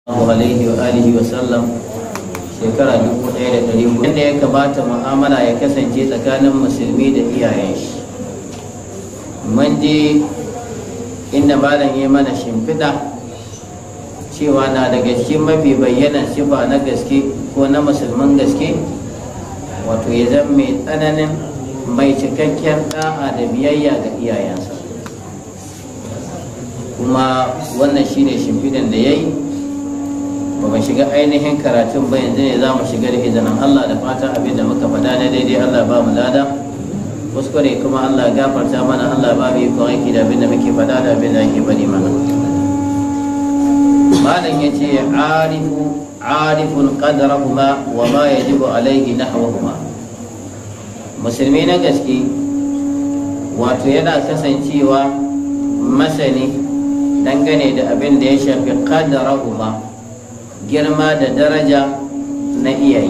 alaihi wa alihi wa sallam shekara 1400 inda ya kamata mu'amala ya kasance tsakanin musulmi da iyayen shi. Mun je inda malam ya mana shimfiɗa cewa na daga cikin mafi bayyana sifa na gaske ko na musulman gaske wato ya zama mai tsananin mai cikakken da'a da biyayya ga iyayensa, kuma wannan shine shimfiɗan da ya yi. Ba mu shiga ainihin karatun ba, yanzu ne za mu shiga da izinin Allah, da fatan abin da muka faɗa na daidai Allah ba mu lada, kuskure kuma Allah gafarta mana, Allah ba mu ikon aiki da abin da muke faɗa da abin da ake bari mana. Malam ya ce arifun qadarahuma wa ma yajibu alaihi nahwahuma. Musulmi na gaske wato yana kasancewa masani dangane da abin da ya shafi qadarahuma, girma da daraja na iyaye,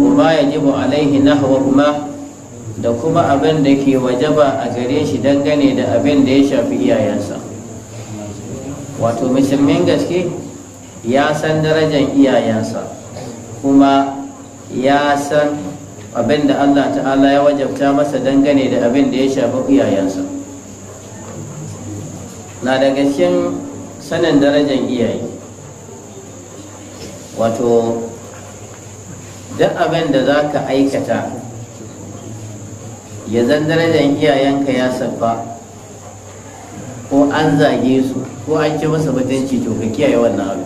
wa ba yajibu alaihi nahwahuma, da kuma abin da ke wajaba a gare shi dangane da abin da ya shafi iyayensa. Wato musulmin gaske ya san darajar iyayensa, kuma ya san abin da Allah ta'ala ya wajabta masa dangane da abin da ya shafi iyayensa. Na daga cikin sanin darajar iyaye, wato duk abin da za ka aikata ya zan darajar iyayenka ya sabba, ko an zage su ko an ci masa mutunci, to ka kiyaye wannan abu.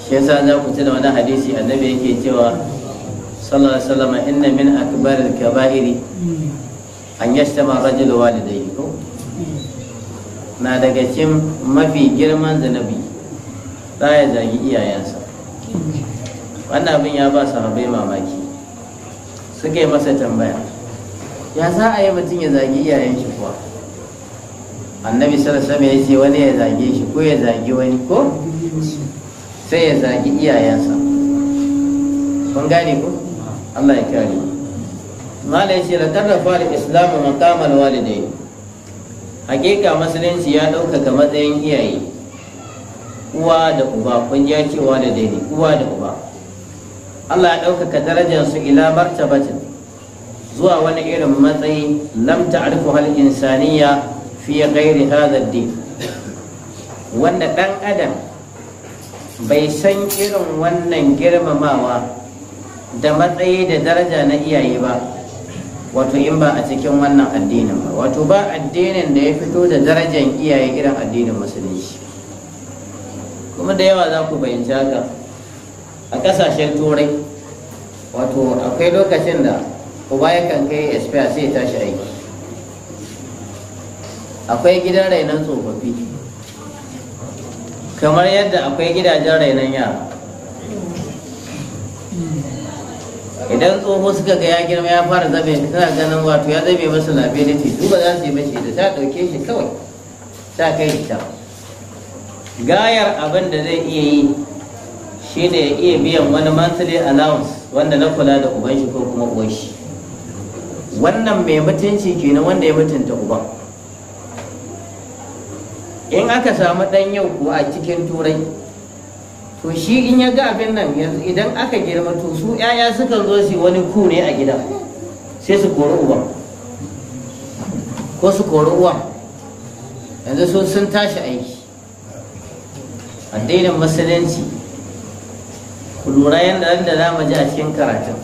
Shi yasa za ku tuna wani hadisi annabi yake cewa sallallahu alaihi wasallam, inna min akbaril kaba'iri an yashtama rajulu walidayhi, ko na daga cikin mafi girman zanabi za ya zagi iyayensa. Wannan abin ya ba sahabbai mamaki, suka yi masa tambaya, ya za a yi mutum ya zagi iyayen shi kuwa? Annabi sallallahu alaihi wasallam ya ce wani ya zage shi ko ya zagi wani, ko sai ya zagi iyayensa. Kun gane ko? Allah ya kare. Mala ya ce la tarrafa al-islamu maqamal walidai. Hakika musulunci ya ɗaukaka matsayin iyaye, uwa da uba. Kun ji cewa da daidai uwa da uba. Allah ya ɗaukaka darajarsu ila martabatin, zuwa wani irin matsayi lam ta'rifu hal insaniya fi ghairi hadha ad-din, wanda dan adam bai san irin wannan girmamawa da matsayi da daraja na iyaye ba, wato in ba a cikin wannan addinin ba. Wato ba addinin da ya fito da darajar iyaye irin addinin musulunci. Kuma da yawa za ku fahimci haka a ƙasashen turai, wato akwai lokacin da uba yakan kai expire sai ya tashi aiki. Akwai gidan rainon tsofaffi, kamar yadda akwai gidajen rainon yara. Idan tsoho suka ga ya girma ya fara zabe, tana ganin wato ya zabe masa liability, duba za su yi mashi da ta ɗauke shi kawai ta kai shi ta. Gayar abin da zai iya yi shi ne ya iya biyan wani monthly allowance wanda na kula da uban shi ko kuma uwan shi. Wannan mai mutunci kenan, wanda ya mutunta uban. In aka samu ɗan yau ko a cikin turai, to shi in ya ga abin nan yanzu idan aka girma, to su 'ya'ya suka zo su wani ku ne a gida, sai su kori uban ko su kori uwan. Yanzu sun tashi aiki. Addinin musulunci, ku lura yadda za mu ji a cikin karatun,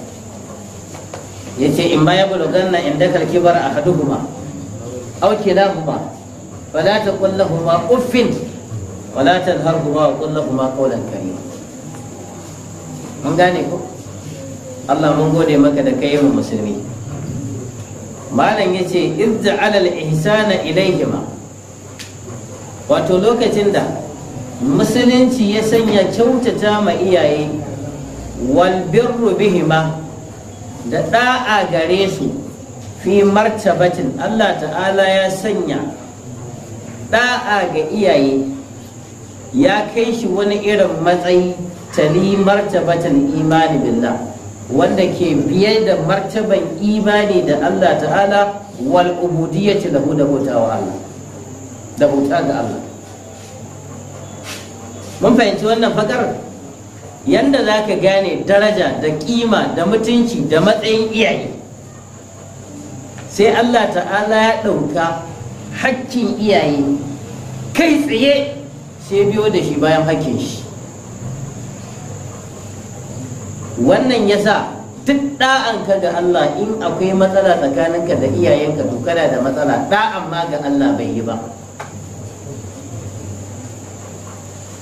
ya ce in ma ya bulugan na inda kalkibar a haduhuma au kilahuma fala taqul lahumu uffin wala tanharhuma wa qul lahumu qawlan karima. Mun gane ko? Allah mun gode maka da kai mu musulmi. Malam yace iz'ala al-ihsana ilayhima, wato lokacin da musulunci ya sanya kyautata ma iyaye, wal birru bihima, da da'a gare su, fi martabatin, Allah ta'ala ya sanya da'a ga iyaye ya kai shi wani irin matsayi, tali martabatin imani billah, wanda ke biye da martaban imani da Allah ta'ala, wal ubudiyyati lahu, da bauta wa Allah, da bauta ga Allah. mun fahimci wannan fakar yanda za ka gane daraja da kima da mutunci da matsayin iyaye, sai Allah ta'ala ya ɗauka hakkin iyaye kai tsaye sai biyo da shi bayan hakkin shi. Wannan yasa duk ɗa'anka ga Allah in akwai matsala tsakaninka da iyayenka to kana da matsala, ɗa'an ma ga Allah bai yi ba.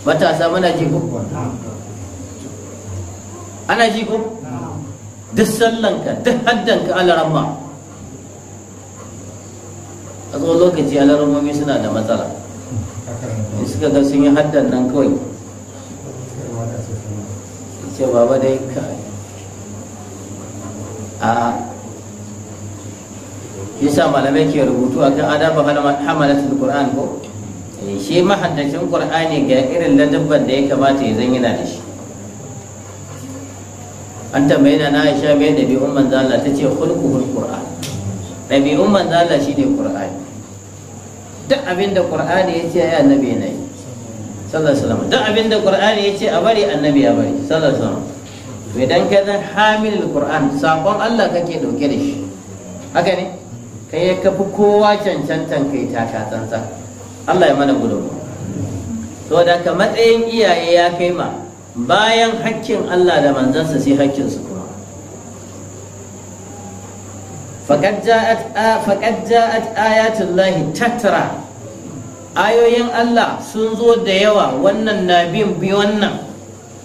Matasa muna ji ko? Ana ji ko? Duk sallanka duk haddanka alaramma, a tsawon lokaci alarammomi suna da matsala, in suka ga sun yi haddan nan kawai ce baba dai ka a yasa malamai ke rubutu a kan adaba hamalatul Qur'an ko shi mahaddacin Qur'ani ga irin ladabban da ya kamata ya zan yana da shi. An tambayi na Aisha mai ɗabi'un manzo Allah, ta ce khulquhul Qur'an, ɗabi'un manzo Allah shine Qur'ani. Duk abinda Qur'ani ya ce ya annabi yana yi sallallahu alaihi wasallam, duk abinda Qur'ani ya ce a bari annabi ya bari sallallahu alaihi wasallam. To idan ka zan hamilul Qur'an, sakon Allah kake dauke da shi, haka ne kai ka fi kowa cancantan kai taka tsantsan. Allah ya mana gudunmu. To da ka matsayin iyaye ya kai ma bayan hakkin Allah da manzansa sai hakkinsu kuma. Faƙad ja'at ayatullahi tattara, ayoyin Allah sun zo da yawa, wannan na bin bi wannan,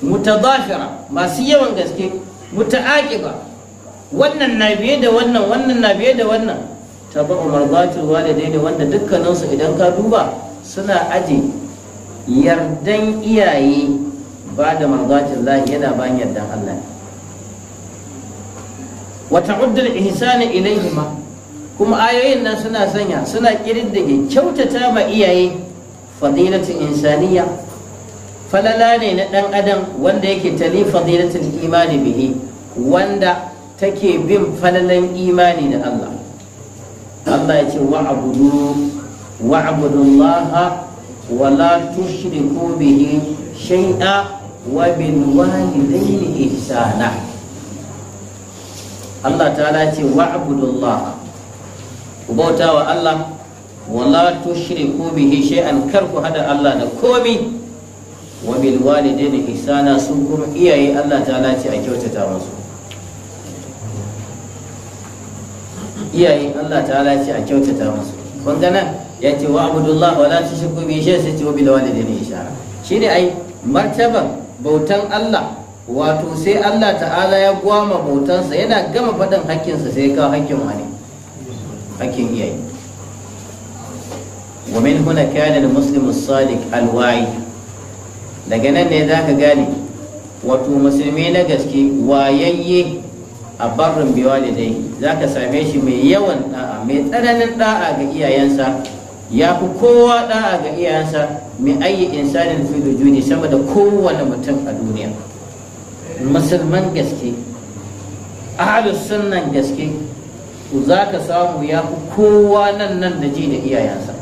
mutadafira masu yawan gaske, muta'aqiba, wannan na biye da wannan, wannan na biye da wannan, tabu mardatul walidaini, wanda dukkaninsu idan ka duba suna aje yardan iyaye ba da mardatul lahi, yana bayan yardan Allah. Wata uddul ihsani ilaihima, kuma ayoyin nan suna ƙididdige kyautata ma iyaye fadilatul insaniya, falala ne na ɗan adam wanda yake tali fadilatul imani bihi, wanda take bin falalan imani da Allah. Allah ya ce wa'budullaha wa la tushriku bihi shay'a wa bil walidayni ihsana. Allah ta'ala ce wa'budullah, ku bauta wa Allah, wala tushriku bihi shay'an, kar ku hada Allah da komi, wa bil walidaini ihsana, su kuma iyaye Allah ta'ala ce a kyautata musu. Iyaye Allah ta'ala ce a kyautata musu. Kun ga nan ya ce wa'budullah wala tushriku bihi shay'an, sai ce wa bil walidaini ihsana. Shine ai martaban bautan Allah, wato sai Allah ta'ala ya gwama bautansa, yana gama faɗin hakkinsa sai ya kawo hakkin wani, hakkin iyaye. Wa min huna kana al-muslimu as-sadiq al-wa'i, daga nan ne zaka gane wato musulmi na gaske wayayye a barrin biwalidai, zaka same shi mai yawan da'a, mai tsananin da'a ga iyayensa, ya fi kowa da'a ga iyayensa mai ayyi insanin fi wujudi, sama da kowane mutum a duniya. Musulman gaske, ahlus sunnan gaske, za ka samu ya fi kowa nan da ji da iyayensa.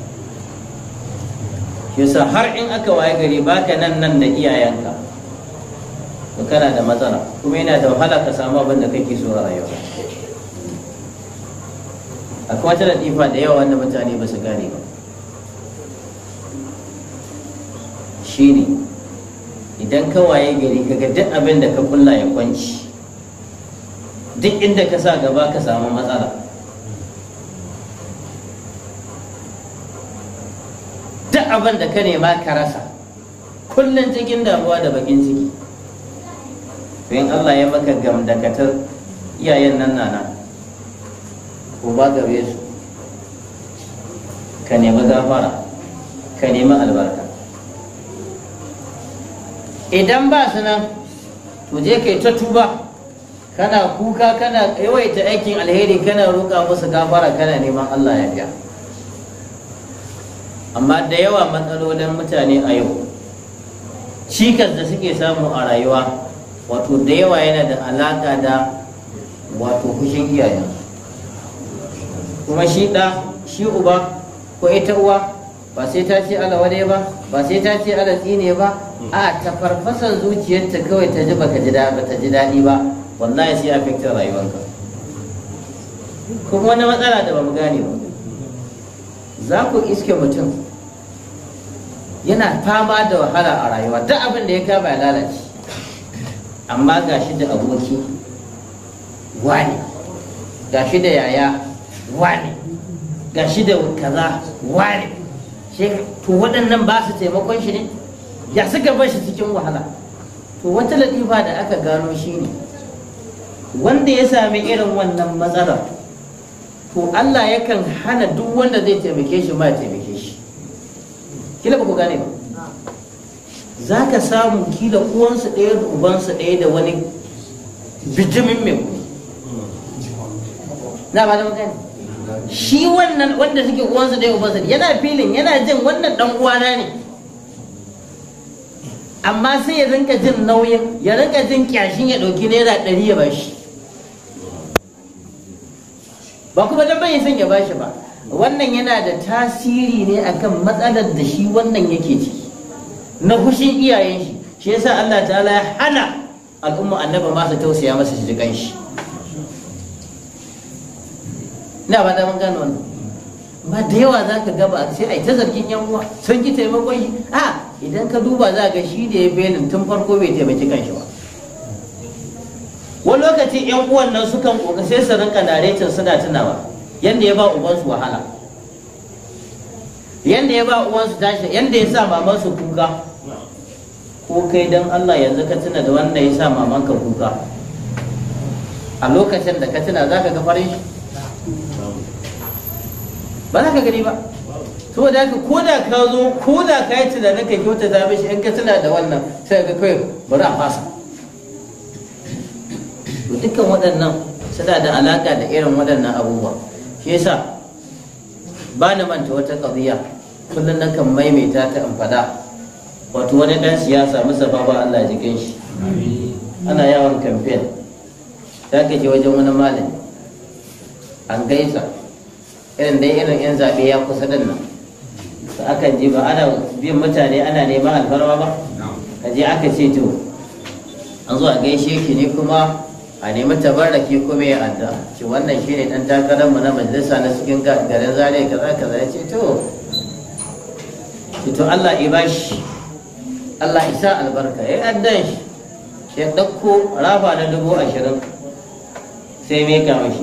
Yasa har in aka waye gari baka nan da iyayenka, to kana da matsala, kuma yana da wahala ka samu abin da kake so a rayuwa. Akwai wata latifa da yawa wanda mutane ba su gane ba, shine idan ka waye gari kaga duk abin da ka kulla ya kwanci, duk inda ka sa gaba ka samu matsala, duk abin da ka nema ka rasa, kullum cikin damuwa da bakin ciki, to in Allah ya maka gamdakatar iyayen nan nana ko ba gabe su, ka nemi gafara, ka nemi albarka. Idan ba su nan, to je kai ta tuba, kana kuka, kana yawaita aikin alheri, kana roƙa musu gafara, kana neman Allah ya biya. Amma da yawa matsalolin mutane a yau, cikas da suke samu a rayuwa, wato da yawa yana da alaƙa da wato fushin iyayen. Kuma shi ɗa, shi uba ko ita uwa, ba sai ta ce Allah wadai ba, ba sai ta ce Allah tsine ba, a ta farfasan zuciyarta kawai ta ji baka ji ba ta ji daɗi ba, wallahi sai affectin rayuwanka. kuma wani matsala da ba mu gane ba, za ku iske mutum yana fama da wahala a rayuwa, duk abin da ya kama ya lalace, amma gashi da aboki wani, gashi da yaya wani, gashi da kaza wani, to waɗannan ba su taimakon shi ne, ya suka bar shi cikin wahala. To wata latifa da aka gano shi ne wanda ya sami irin wannan matsalar, to Allah yakan hana duk wanda zai taimake shi ma ya taimake shi. Kila ba ku gane ba, za ka samu kila uwansu ɗaya da ubansu ɗaya da wani bijimin mai kuɗi na ba da magana, shi wannan wanda suke uwansu ɗaya ubansu yana filin yana jin wannan ɗan uwana ne, amma sai ya rinka jin nauyin, ya rinka jin kyashin ya ɗauki naira 100 ya bashi, ba kuma dan bai son ya bashi ba. Wannan yana da tasiri ne akan matsalar da shi wannan yake ciki na fushin iyayen shi. Shi yasa Allah ta'ala ya hana al'umma annabi ma su tausaya masa su jikan shi. Ina ba da mun gano wannan, ba da yawa za ka gaba sai a yi ta zargin yan uwa sun ki taimakon shi. Idan ka duba za ga shi da ya belin tun farko bai taimaki kanshi ba. Wani lokaci yan uwan nan sukan koka sai su rinka naretin suna tunawa yanda ya ba ubansu wahala, yanda ya ba uwansu tashi, yanda ya sa mamansu kuka. Ko kai dan Allah yanzu ka tuna da wanda ya sa mamanka kuka, a lokacin da ka tuna za ka ga farin shi? Ba za ka gani ba. Saboda haka ko da ka zo, ko da ka yi tunanin ka kyauta ta mishi, in ka tuna da wannan sai ka kai bari a fasa. To dukkan waɗannan suna da alaƙa da irin waɗannan abubuwa. Shi yasa ba na manta wata ƙadiyya, kullum na kan maimaita ta in faɗa. Wato wani ɗan siyasa Mustapha ba Allah jikin shi, ana yawon kamfen, za ka je wajen wani malami an gaisa, irin dai irin 'yan zaɓe ya kusa din nan, akan je ba ana bin mutane ana neman alfarma ba, ka je aka ce to an zo a gaishe ki ne kuma a nemi tabarraki kuma ya adda ce wannan shine dan takarar mu na majalisa na cikin garin Zaria kaza kaza. Ya ce to Allah ya bashi, Allah ya sa albarka, ya addan shi, ya dauko rafa na 20,000 sai me ka mashi,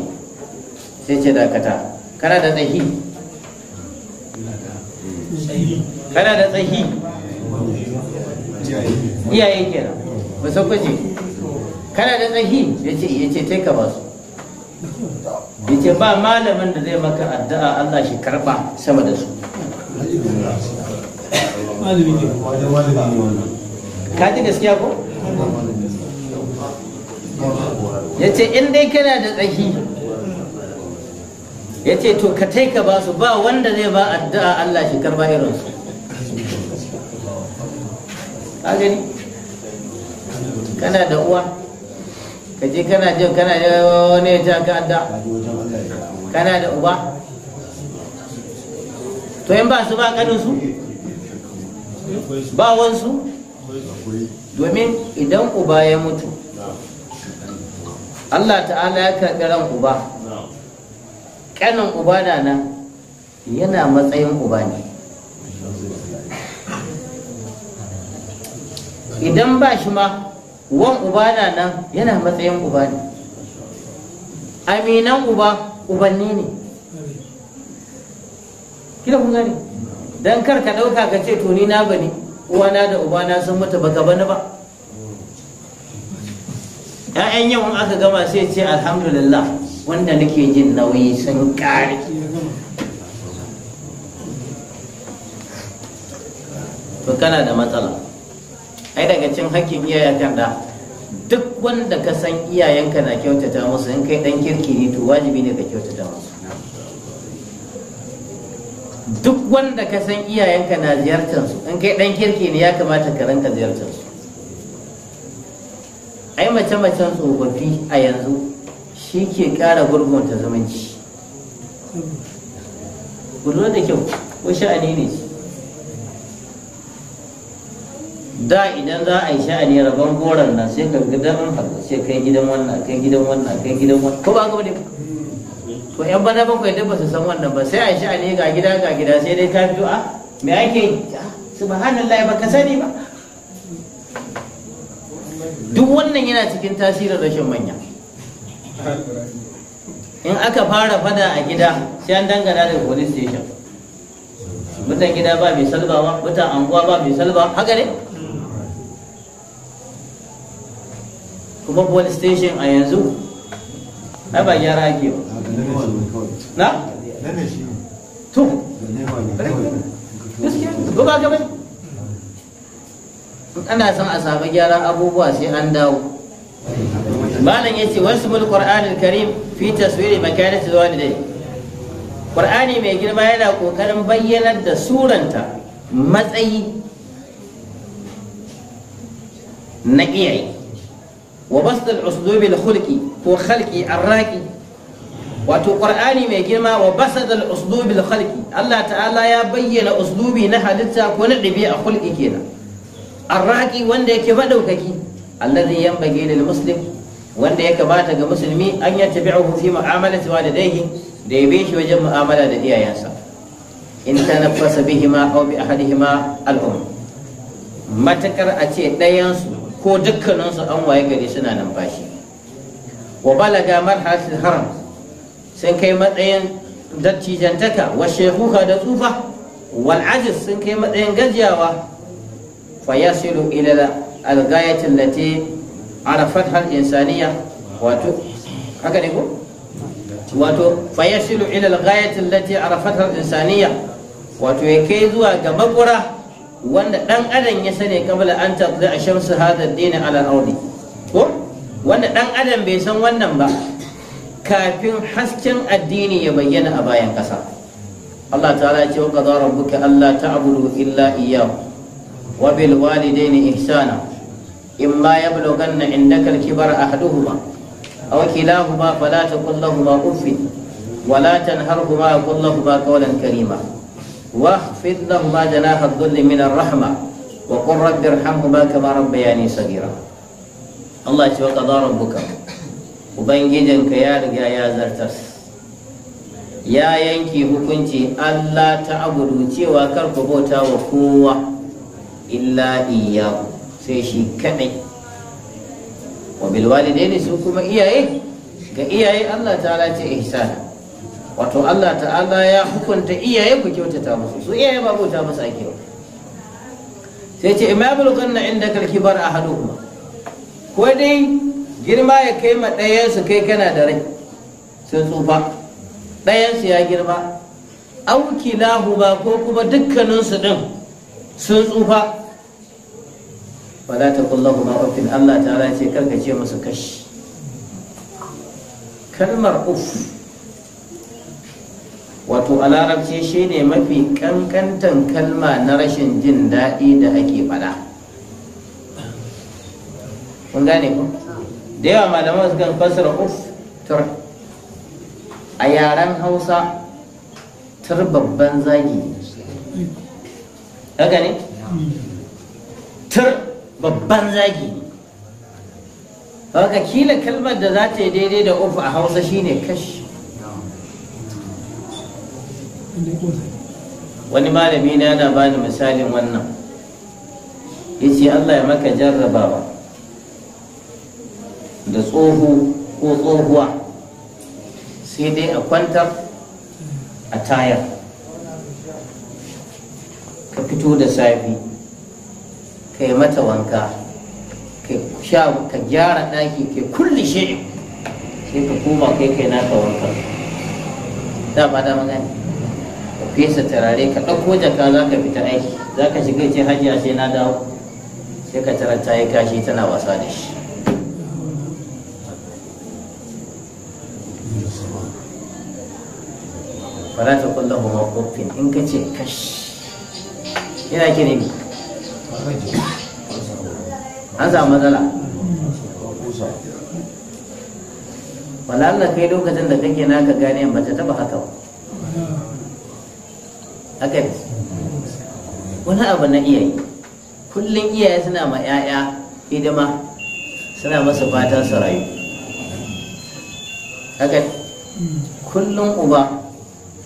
sai ce dakata, kana da tsahi, kana da tsahi, iyaye kenan ba su kuje, kana da tsahi, ya ce sai ka ba su, ya ce ba malamin da zai maka addu'a Allah shi karba sama da su. Ka ji gaskiya ko? Ya ce in dai kana da tsahi, ya ce to ka taika ba su, ba wanda zai ba addu'a Allah shi karba irinsu. Ka gani? Kana da uwa, ka je kana jin kana da wani ya ka addu'a, kana da uba, to in ba su ba kaninsu, ba wansu. Domin idan uba ya mutu, Allah ta'ala ya karɓi ran uba, ƙanin uba na nan yana matsayin uba ne. Idan ba shi ma, wan uba na nan yana matsayin uba ne. Aminan uba ubanni ne. Kila kun gani? Dan kar ka ɗauka ka ce to ni na bane, uwana da ubana sun mutu baka bani ba. ‘Ya'yan yau aka gama sai ce alhamdulillah wanda nake jin nauyi sun ƙare. To kana da matsala. Ai daga cin hakkin iyayen da duk wanda ka san iyayenka na kyautata musu, in kai ɗan kirki ne to wajibi ne ka kyautata musu. Duk wanda ka san iyayenka na ziyartarsu, in kai ɗan kirki ne ya kamata ka ranka ziyartarsu. Ai mace-macen tsofaffi a yanzu shi ke ƙara gurgunta zumunci. Ku lura da kyau, ko sha'ani ne. da idan za a yi sha'ani rabon goron nan sai ka gidan sai kai gidan wannan kai gidan wannan kai gidan wannan ko ba ga bane to yan bana bakwai da ba su san wannan ba sai a yi sha'ani ga gida sai dai ka fito a me ake yi subhanallahi baka sani ba duk wannan yana cikin tasirin rashin manya. In aka fara fada a gida sai an dangana da police station, mutan gida ba mai salbawa, mutan anguwa ba mai salba, haka ne? Kuma police station a yanzu ai ba gyara ake ba. Na? To, gaskiya ba ka bane. Ana son a samu gyaran abubuwa sai an dawo. Malam yace wasmul Qur'anil Karim fi taswiri makanati walidai. Qur'ani mai girma yana kokarin bayyanar da suranta matsayi na iyaye wa basd al-uslub al-khulqi ko khalqi ar-raqi. Wato Qur'ani mai girma wa basd al-uslub al-khalqi, Allah ta'ala ya bayyana uslubi na halitta ko na dabi'a khulqi kenan. Ar-raqi wanda yake madaukaki, alladhi yanbaghi lil muslim, wanda ya kamata ga musulmi an yattabi'uhu fi mu'amalati walidayhi, da ya bi shi wajen mu'amala da iyayensa. In tanaffasa bihima aw bi ahadihima al-um, matakar a ce ɗayansu ko dukkaninsu an waye gari suna numfashi. Wa balaga marhalatul haram, sun kai matsayin dattijantaka wa shekuka da tsufa, wal ajiz sun kai matsayin gajiyawa. فيصل إلى الغاية التي عرفتها الإنسانية فيصل إلى الغاية التي عرفتها الإنسانية وتوكيزوا كمقرة وأن دان أدم يسني قبل أن تطلع شمس هذا الدين على الأرض وأن دان أدم بيسن ونن كافين حسكن الدين يبين أبايا كسا. الله تعالى يقول قضى ربك ألا تعبدوا إلا إياه وبالوالدين إحسانا إما يبلغن عندك الكبر أحدهما أو كلاهما فلا تقل لهما أف ولا تنهرهما وقل لهما قولا كريما واخفض لهما جناح الذل من الرحمة وقل رب ارحمهما كما ربياني صغيرا. الله يقول قضى ربك وبنجدك يا رجا يا زرتس يا ينكي hukunci Allah ta abudu cewa kar ku bauta wa kowa illa iyyahu sai shi kadai. Wa bil walidaini su kuma iyaye, ga iyaye Allah ta'ala ce ihsana, wato Allah ta'ala ya hukunta iyaye ku kyautata musu, su iyaye ba bauta musu ake ba. Sai ce imma bulghanna indaka al-kibar ahaduhuma, ko dai girma ya kai ma ɗayan su kai kana da rai sun tsufa, ɗayan su ya girma, au kilahuma ko kuma dukkanin su din sun tsufa, fala taqul lahuma uffin, Allah ta'ala ce karka ce musu kashi. Kalmar uff wato a larabci shine mafi kankantan kalma na rashin jin daɗi da ake faɗa. Kun gane ku? Da yawa malaman su kan fasara uff tur a yaren Hausa tur babban zagi, haka ne? Tur babban zagi. Haka kila kalmar da za ta yi daidai da uff a Hausa shine kashi. Wani malami na yana bani misalin wannan, yace Allah ya maka jarrabawa da tsoho ko tsohuwa, sai dai a kwantar a tayar, ka fito da safi ka yi mata wanka, ka gyara ɗaki, ka kulle shi, sai ka koma kai naka wanka. Da ba da magani ka fesa turare, ka ɗauko jaka za ka fita aiki, za ka shiga ce hajiya sai na dawo, sai ka tarar ta yi kashi tana wasa da shi. Fala ta kulla huma uffin, in ka ce kash yana ke ne an samu matsala. Wala Allah kai lokacin da kake naka gane ba ta taba haka ba. Haka ne wani abu na iyayi kullum iyaye suna ma 'ya'ya hidima, suna masa fatan su rayu. Haka kullum uba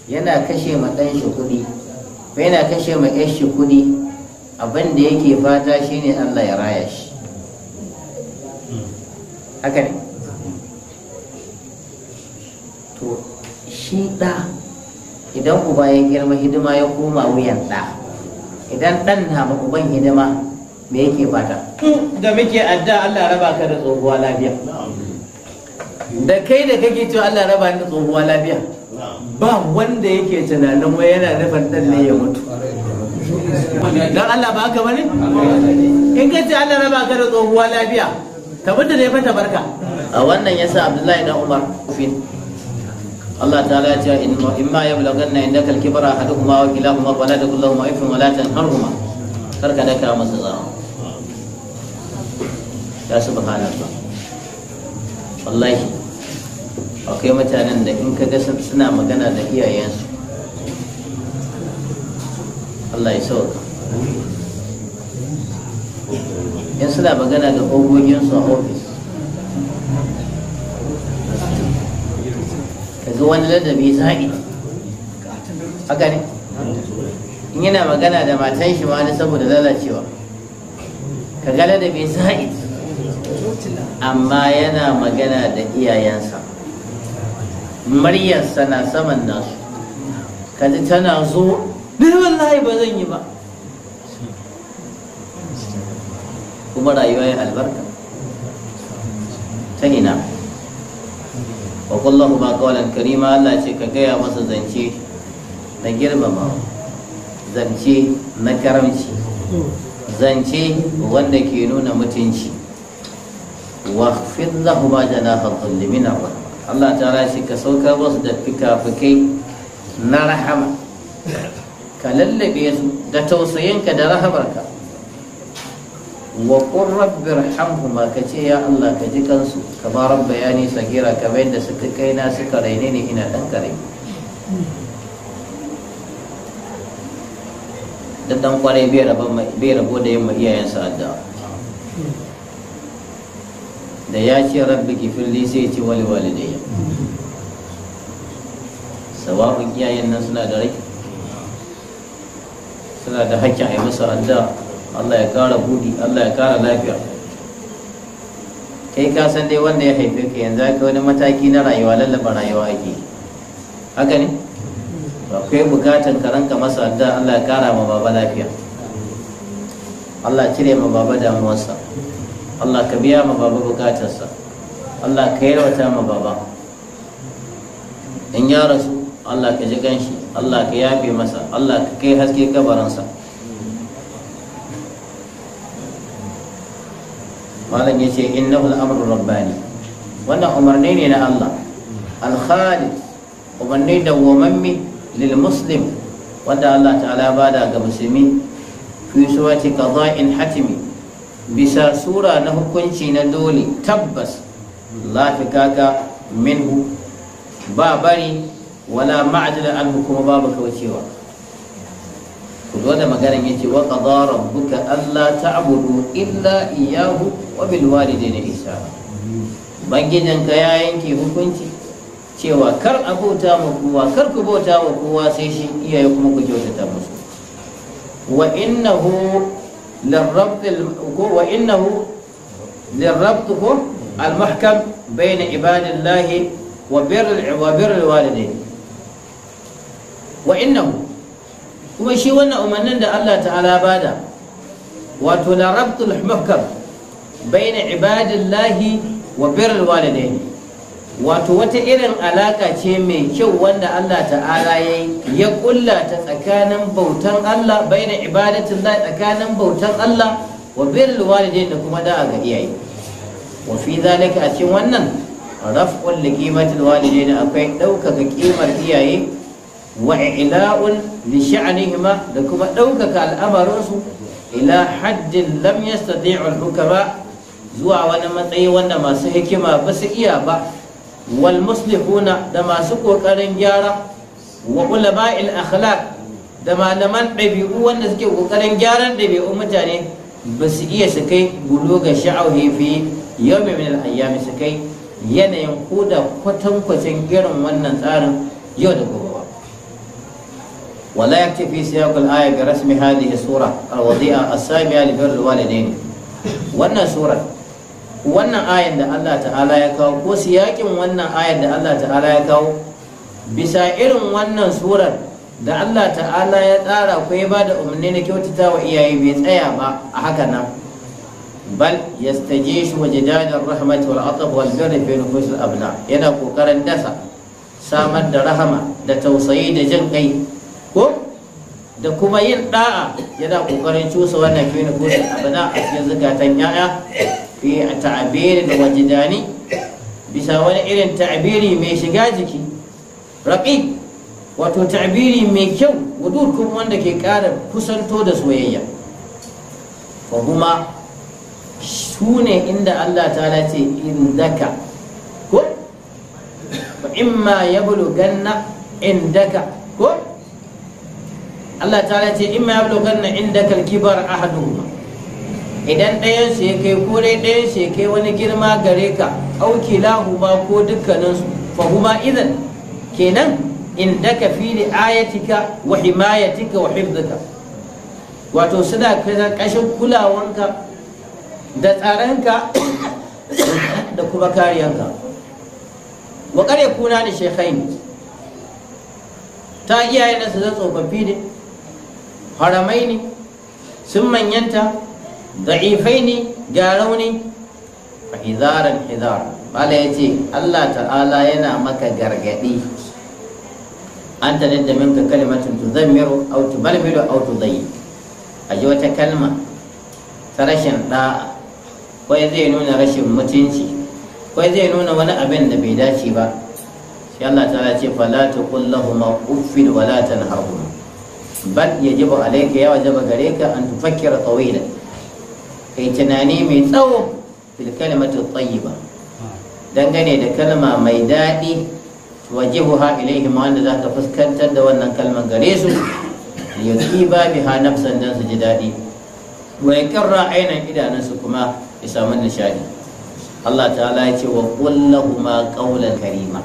yana kashe ma ɗan shi kuɗi ko yana kashe ma 'yar shi kuɗi, abin da yake fata shine Allah ya raya shi. Haka ne. To shi ɗa idan uba ya girma hidima ya koma wuyan ɗa, idan ɗan na ma uban hidima me yake fata? Da muke adda Allah raba ka da tsohuwa lafiya, da kai da kake cewa Allah raba ni da tsohuwa lafiya, ba wanda yake tunanin wai yana nufin ɗan ne ya mutu. Dan Allah ba haka bane? In ka ce Allah raba ka da tsohuwa lafiya, ka mutu ne fa ta barka. A wannan yasa Abdullahi dan Umar Allah ta'ala ya ce imma yablaghanna indaka al-kibra ahaduhuma wa kilahuma fala taqul lahumā uffin wa la tanharhumā, karka daka masa tsawa. Ya subhanallah, wallahi akwai mutanen da in kaga suna magana da iyayensu, Allah ya sauka, in suna magana da ogoginsu a ofis, kaga wani ladabi sa'i. Haka ne, in yana magana da matan shi ma wani saboda lalacewa, kaga ladabi sa'i, amma yana magana da iyayensa muryarsa na saman nasu, kaji tana zo ni wallahi ba zan yi ba, kuma rayuwa ya albarka ta ina. wa kullahu ma qawlan karima, Allah ce ka gaya masa zance na girmama, zance na karamci, zance wanda ke nuna mutunci. wa khfid lahu ma janaha dhulli min ar-rahma, Allah ta'ala shi ka saukar wasu da fikafikai na rahama, ka lallabe su da tausayinka da rahamarka. wa qur rabbi irhamhuma, ka ce ya Allah ka ji kansu kama rabbayani sagira, kamar yadda suka kaina suka raine ni ina dan kare. da dan kwarai bai rabo da yin iyayensa addu'a. Da ya ce rabbi gifirli sai ce wali walidayya, sawa'un iyayen nan suna da rai, suna da hakkin a yi musu addu'a, Allah ya kara budi, Allah ya kara lafiya. Kai ka san dai wanda ya haife ka yanzu aka wani mataki na rayuwa, lallaba rayuwa ake, haka ne? Akwai bukatan ka ranka masa addu'a, Allah ya kara ma baba lafiya, Allah cire ma baba damuwarsa, Allah ka biya ma baba bukatarsa, Allah ka yarwata ma baba. In ya rasu Allah ka ji ganshi, Allah ka yafe masa, Allah ka kai haske kabarinsa. Malam ya ce innahu al-amru rabbani, wannan umarni ne na Allah al-khalid, umarni dawwamammi lil muslim, wanda Allah ta'ala bada ga musulmi fi surati qada'in hatimi, bisa sura na hukunci na dole tabbas, la fikaka minhu, ba bari wala ma'dala anhu, kuma babu kaucewa. ku zo da maganar yace wa qadara rabbuka alla ta'budu illa iyyahu wa bil walidayni ihsana, bangijinka ya yanke hukunci cewa kar a bauta ma kowa, kar ku bauta wa kowa sai shi, iyaye kuma ku kyautata musu. wa innahu lirrabt al-muhkam bayna ibadillahi wa birril walidayn. wa innahu, kuma shi wannan umarnin da Allah ta'ala bada, wato lirrabtul muhkam bayna ibadillahi wa birril walidayn, wato wata irin alaka ce mai kyau wanda Allah ta'ala ya kulla ta tsakanin bautan Allah, baina ibadatillah, tsakanin bautan Allah wa birrul walidain, da kuma da'a ga iyaye. wa fi zalika, a cikin wannan, raf'ul liqimatil walidain, akwai ɗaukaka kimar iyaye, wa ila'un li sha'nihima, da kuma ɗaukaka al'amarinsu ila haddin lam yastati'u al-hukama, zuwa wani matsayi wanda masu hikima ba su iya ba, wal muslihuna, da masu kokarin gyara, wa ulama'il akhlaq, da malaman ɗabi'u wanda suke kokarin gyaran ɗabi'un mutane, ba su iya su kai buluga sha'awi fi yawmin min al-ayyam su kai yanayin koda kwatankwacin irin wannan tsarin yau da gobe ba. wala yaktafi siyaq al-aya bi rasmi hadhihi sura al-wadi'a as-sabi'a li birr al-walidain. wannan sura wannan ayan da Allah ta'ala ya kawo ko siyakin wannan ayan da Allah ta'ala ya kawo bisa irin wannan surar da Allah ta'ala ya tsara ko ya bada umarni na kyautata wa iyaye bai tsaya ba a haka nan, bal yastajishu wajdadar rahmat wal ataf wal birr fi nufus al abna, yana kokarin dasa samar da rahama da tausayi da jin kai ko da kuma yin da'a, yana kokarin cusa wannan fi nufus al abna a cikin zakatan yaya fi ta'bir da wajdani bisa wani irin ta'biri mai shiga jiki raqiq, wato ta'biri mai kyau wadud kuma wanda ke ƙara kusanto da soyayya. fa kuma su ne inda Allah ta'ala ce indaka ko fa imma yablughanna indaka ko Allah ta'ala ce imma yablughanna indaka al-kibar ahaduhuma, idan ɗayan su ya kai ko dai ɗayan su ya kai wani girma gare ka auki lahu ba ko dukkaninsu, fa huma idan kenan indaka fi ayatika wa himayatika wa hifdika, wato suna kashin kulawanka da tsaranka da kuma kariyanka. wa kare kuna da shekhaini, ta iyaye na su zan tsofaffi ne, haramai ne, sun manyanta, da'ifai ne, ga rauni, fa hizaran hizar. bala ya ce Allah ta'ala yana maka gargadi, an ta da minka kalimatin tuzammiru au tubalbilu au tudayyi, a ji wata kalma ta rashin da'a, ko zai nuna rashin mutunci, ko zai nuna wani abin da bai dace ba, sai Allah ta ce fala taqul lahumu uffin wa la tanharhuma, bal yajibu alayka, ya wajaba gare ka an tufakkira tawilan, kai tunani mai tsawo fil kalimati tayyiba, dangane da kalma mai daɗi, wajibuha ilaihim, wanda za ka fuskantar da wannan kalman gare su, yuqiba biha nafsan, dan su ji daɗi, wa yakarra ainan idanunsu kuma ya samu nishadi. Allah ta'ala ya ce wa qul lahumu qawlan karima,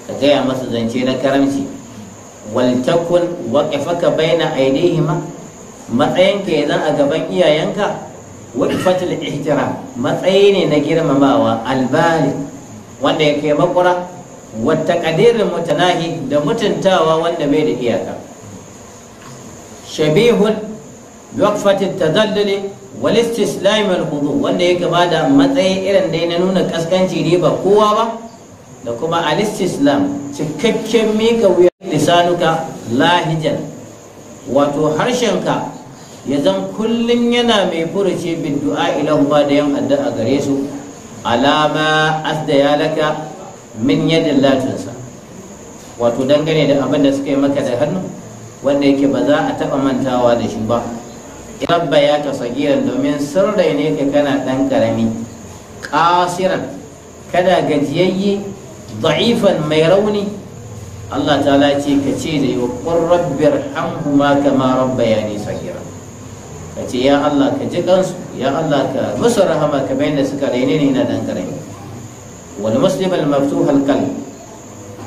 ka gaya masa zance na karamci. wal takun waqifaka baina aydihima, matsayinka ya zan a gaban iyayenka waqifatul ihtiram, matsayi ne na girmamawa, albali wanda ya kai makura, wata ƙadirin mutanahi da mutuntawa wanda bai da iyaka, shabihun waqfatit tadalluli wal istislam wal khudu, wanda ya gaba da matsayi irin da na nuna kaskanci ne ba kowa ba, da kuma al istislam cikakken mika wuya, lisanuka lahijan, wato harshenka ya zan kullun yana mai furuce bin du'a ilahu ba da yan addu'a gare su, alama asdaya laka min yadin latinsa, wato dangane da abin da suka yi maka da hannu wanda yake ba za a taɓa mantawa da shi ba. rabba ya ka sagiran, domin sirrai ne ka kana ɗan ƙarami, ƙasiran kada gajiyayye, da'ifan mai rauni. Allah ta'ala ce ka ce da yi wa qur rabbir hamhuma kama rabbayani sagira, ka ce ya Allah ka ji kansu, ya Allah ka musu rahama kamar yadda suka raine ni ina ɗan ƙarami. wal muslim al maftuh al qalb,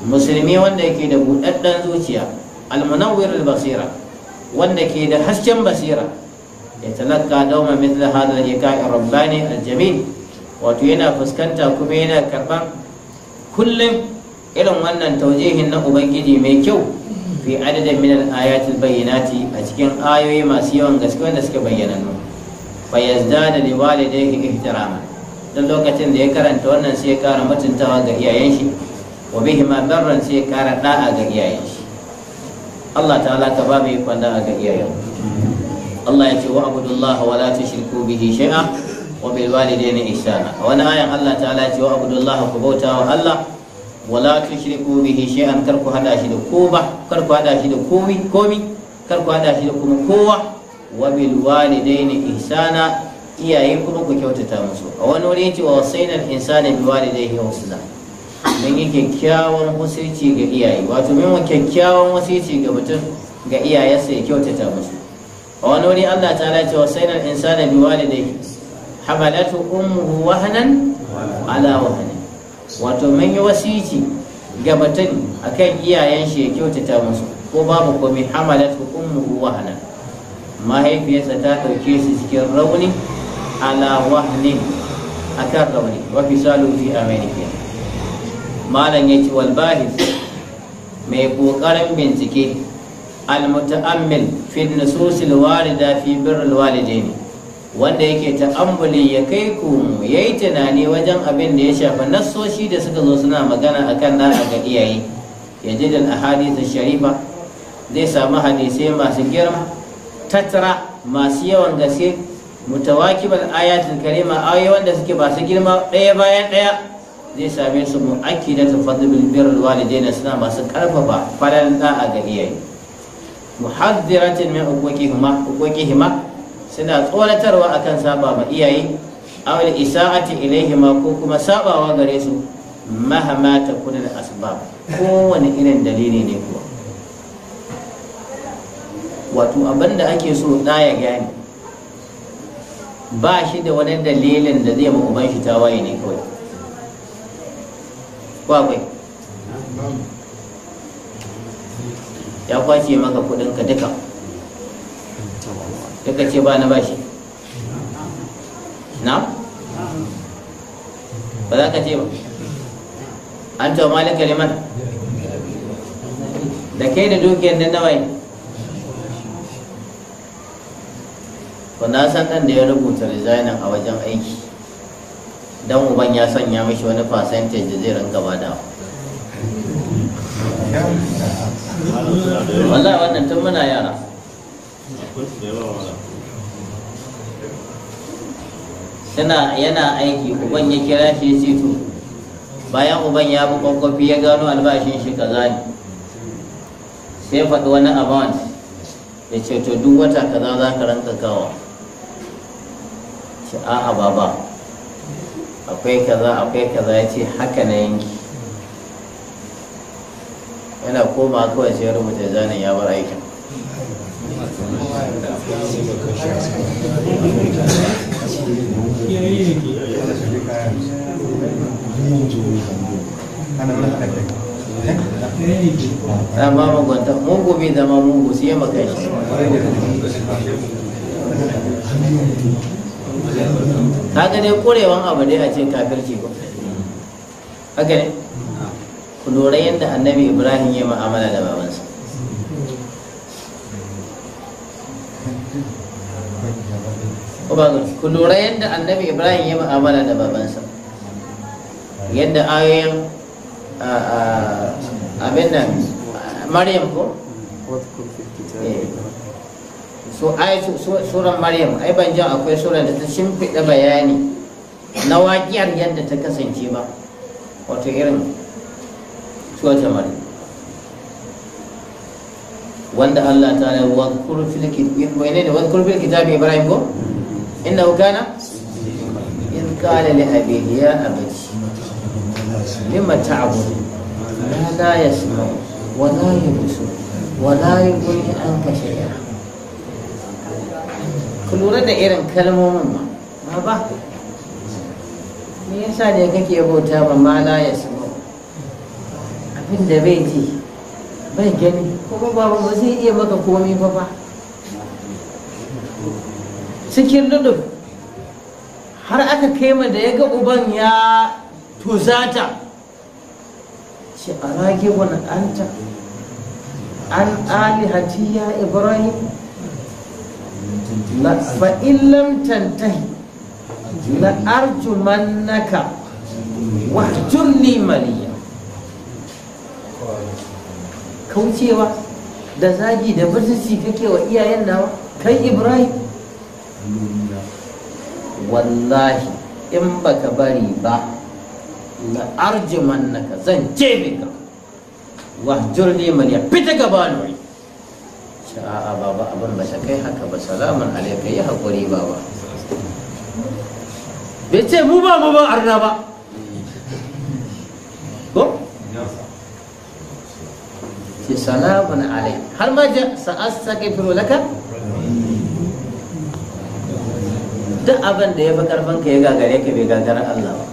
musulmi wanda yake da buɗaɗɗen zuciya, al munawwir al basira, wanda ke da hasken basira, ya talaka dauma mithla hadha al hika'i rabbani al jamil, wato yana fuskanta kuma yana karban kullum irin wannan taujihin na ubangiji mai kyau, fi adadin min al ayatil bayyinati, a cikin ayoyi masu yawan gaske wanda suka bayyana nu, fa yazdada li walidayhi ihtirama, dan lokacin da ya karanta wannan sai ya kara mutuntawa ga iyayen shi, wa bihi ma barran sai ya kara da'a ga iyayen shi. Allah ta'ala ka ba mu ikon da'a ga iyayen. Allah ya ce wa abudullaha wa la tushriku bihi shay'a wa bil walidayni ihsana. A wani ayan Allah ta'ala ya ce wa abudullaha, ku bauta wa Allah, wa la tushriku bihi shay'an, kar ku hada shi da kowa, kar ku hada shi da komi, kar ku hada shi da kuma kowa, wa bil walidayni ihsana, iyaye kuma ku kyautata musu. A wani wuri ce wa wasainal insana bi walidayhi husna, mun yi kyakkyawan wasici ga iyaye, wato mun yi kyakkyawan wasici ga mutum ga iyayensa ya kyautata musu. a wani wuri Allah ta ce wa sainal insana bi walidayhi hamalatu ummuhu wahnan ala wahni, wato mun yi wasici ga mutum akan iyayen shi ya kyautata musu, ko babu komai hamalatu ummuhu wahnan, mahaifiyarsa ta ɗauke shi cikin rauni ala wahnin akan rauni, wa fisalu fi amaini. malam yace wal bahith mai kokarin bincike al-muta'ammil fi nusus al-warida fi birr al-walidain, wanda yake ta'ammuli ya kai ku yayi tunani wajen abin da ya shafi nassoshi da suka zo suna magana akan da'a ga iyaye, yajid al-ahadith sharifa, zai samu hadisai masu girma tattara masu yawan gaske, mutawakibal ayatul karima, ayoyi wanda suke masu girma ɗaya bayan ɗaya, zai same su mu'akkidatu fadlul birrul walidain, suna masu karfafa fadan da'a ga iyaye, muhaddiratin min uquqihima, suna tsoratarwa akan saba ma iyaye, aw isa'ati ilaihima, ko kuma sabawa gare su, mahama takuna al-asbab, kowane irin dalili ne kuwa. Wato abinda ake so da ya gane, ba shi da wani dalilin da zai ma uban shi tawaye ne kawai, ko akwai? Ya kwace maka kudinka duka ce ba na bashi na? Ba za ka ce ba an tawa malika liman da kai da dukiyar nan nawaye. To na san ɗan da ya rubuta resignin a wajen aiki, dan uban ya sanya mishi wani percentage da zai rinka bada. Wallahi wannan tun muna yara. Yana aiki, uban ya kira shi ya ce to bayan uban ya bi kwakwafi ya gano albashin shi kaza ne, sai faɗi wani amount ya ce to duk wata kaza za ka ranka kawo. Ce a'a baba, akwai kaza ya ce haka na yanki. Yana koma kawai sai ya rubuta zanen ya bar aikin. Sama magwanta mugu bai zama mugu sai ya maka shi. Haka dai kurewan abu dai a ce kafirci ba. Haka ne? Ku lura yadda annabi Ibrahim ya mu'amala da babansa. Ku lura yadda annabi Ibrahim ya mu'amala da babansa. Yadda ayoyin abin nan Maryam ko? Suran Maryam, ai ban jan akwai suran da ta shimfiɗa bayani na waƙiyar yadda ta kasance ba. Wato irin suwata Maryam, wanda Allah ta ne wadkur fil kitabi Ibrahim ko? Innahu kana in qala li abihi ya abati lima ta'budu ma la yasma'u wa la yubsiru wa la yughni anka shay'a. Ku lura da irin kalmomin ma ba, me yasa ne kake bauta ma la yasma'u, abin da bai ji bai gani kuma ba zai iya maka komai ba. Cikin dudu har aka kai ma da ya ga uban ya tuzata, ce a rage wani anta an alihati ya Ibrahim fa in lam tantahi la arjumannaka wahjurni maliya. Kaucewa da zagi da barci kake wa iyayen nawa kai Ibrahim, wallahi in baka bari ba la arjumannaka, zan jebe ka, wahjurni maliya, fita gaba ne. A'a baba, abin ba ta kai haka ba, salamun alaika, yi haƙuri baba. Bai ce mu ba arna ba ko? Ce salamun alaika, har ma ja sa'astaghfiru laka duk abin da ya fi karfin ka ya gagare ka bai gagara Allah ba,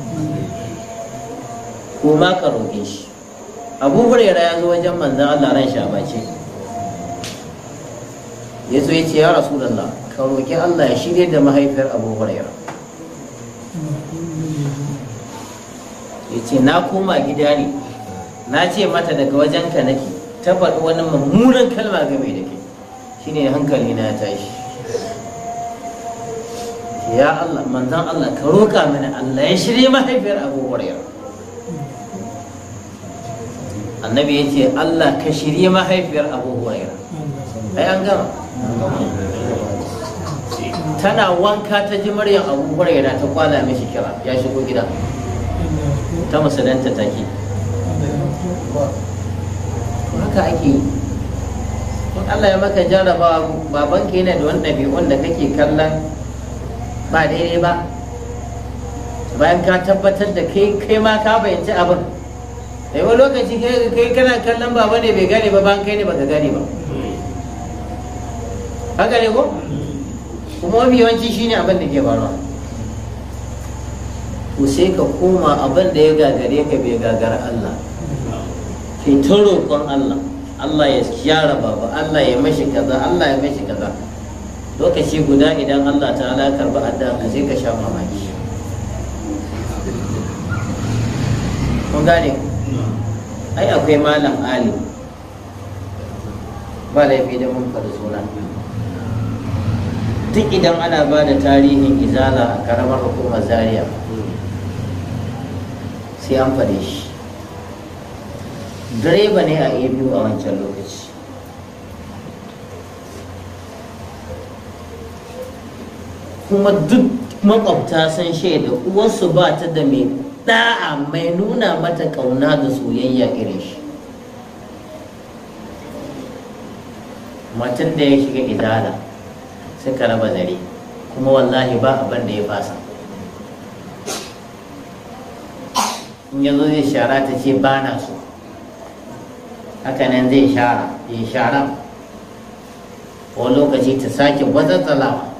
ko ma ka roƙe shi. Abu Hurairah ya zo wajen manzon Allah ran shi a bace, ya zo ya ce ya Rasulullah ka roƙi Allah ya shirye da mahaifiyar Abu Hurairah. Ya ce na koma gida ne, na ce mata daga wajenka nake, ta faɗi wani mummunan kalma game da ke, shine hankali na ya tashi. Ya Allah, manzon Allah ka roƙa mini Allah ya shirye mahaifiyar Abu Hurairah. Annabi ya ce Allah ka shirye mahaifiyar Abu Hurairah. Ai an gama. Tana wanka ta ji Maryam Abu Hurairah ta kwala mishi kira, ya shigo gida. Ta musulunta take. Haka ake yi. In Allah ya maka jarrabawa, babanka yana da wani ɗabi'un da kake kallon ba daidai ba, bayan ka tabbatar da kai ma ka bayyanci abin. Da yawan lokaci kai kana kallon baba ne bai gane ba, bayan kai ne baka gane ba. Haka ne ko? Kuma mafi yawanci shine abin da ke faruwa. Ko sai ka koma abin da ya gagare ka bai gagara Allah, kai ta roƙon Allah, Allah ya gyara baba, Allah ya mashi kaza, Allah ya mashi kaza. Lokaci guda idan Allah ta'ala ya karba addu'a ka sai ka sha mamaki. Kun gane? Ai akwai malam Ali, ba laifi da mun faɗi suna. Duk idan ana ba da tarihin izala a karamar hukumar Zaria sai an faɗe shi. Direba ne a ABU a wancan lokaci. Kuma duk makwabta sun shaida uwarsu ba ta da mai da'a mai nuna mata ƙauna da soyayya irin shi. Mutum da ya shiga izala suka raba zare, kuma wallahi ba abin da ya fasa. In yazo zai shara ta ce ba na so, hakanan zai shara ya shara, wani lokaci ta sake wazatsalawa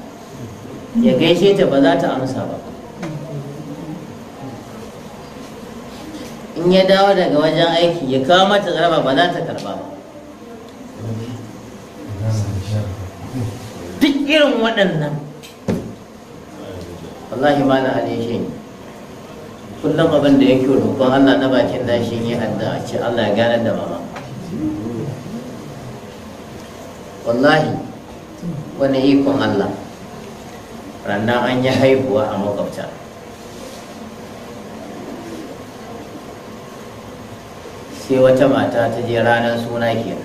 ya gaishe ta ba za ta amsa ba. In ya dawo daga wajen aiki ya kawo mata tsaraba ba za ta karba ba. Duk irin waɗannan wallahi ma na hale shi ne. Kullum abin da yake roƙon Allah na bakin dashi ne addu'a ce Allah ya gane da mama. Wallahi wani ikon Allah, rannan an yi haihuwa a makwabta. Sai wata mata ta je ranar suna kenan.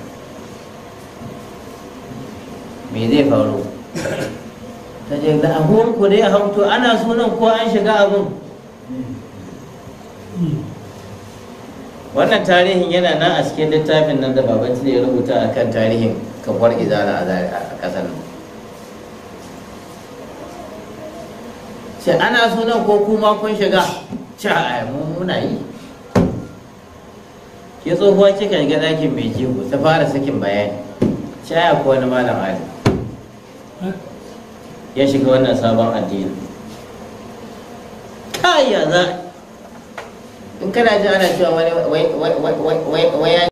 Me zai faru? Ta je da abun ku dai a hauto ana sunan ko an shiga abun. Wannan tarihin yana nan a cikin littafin nan da Babangida ya rubuta akan tarihin kafar izala a ƙasar nan. Sai ana sunan ko kuma kun shiga? Ce a muna yi. Ke tsohuwa kika ga ɗakin mai jego ta fara sakin bayani. Ce a ko wani malam Ali ya shiga wannan sabon addini. Kaya za in kana ji ana cewa wai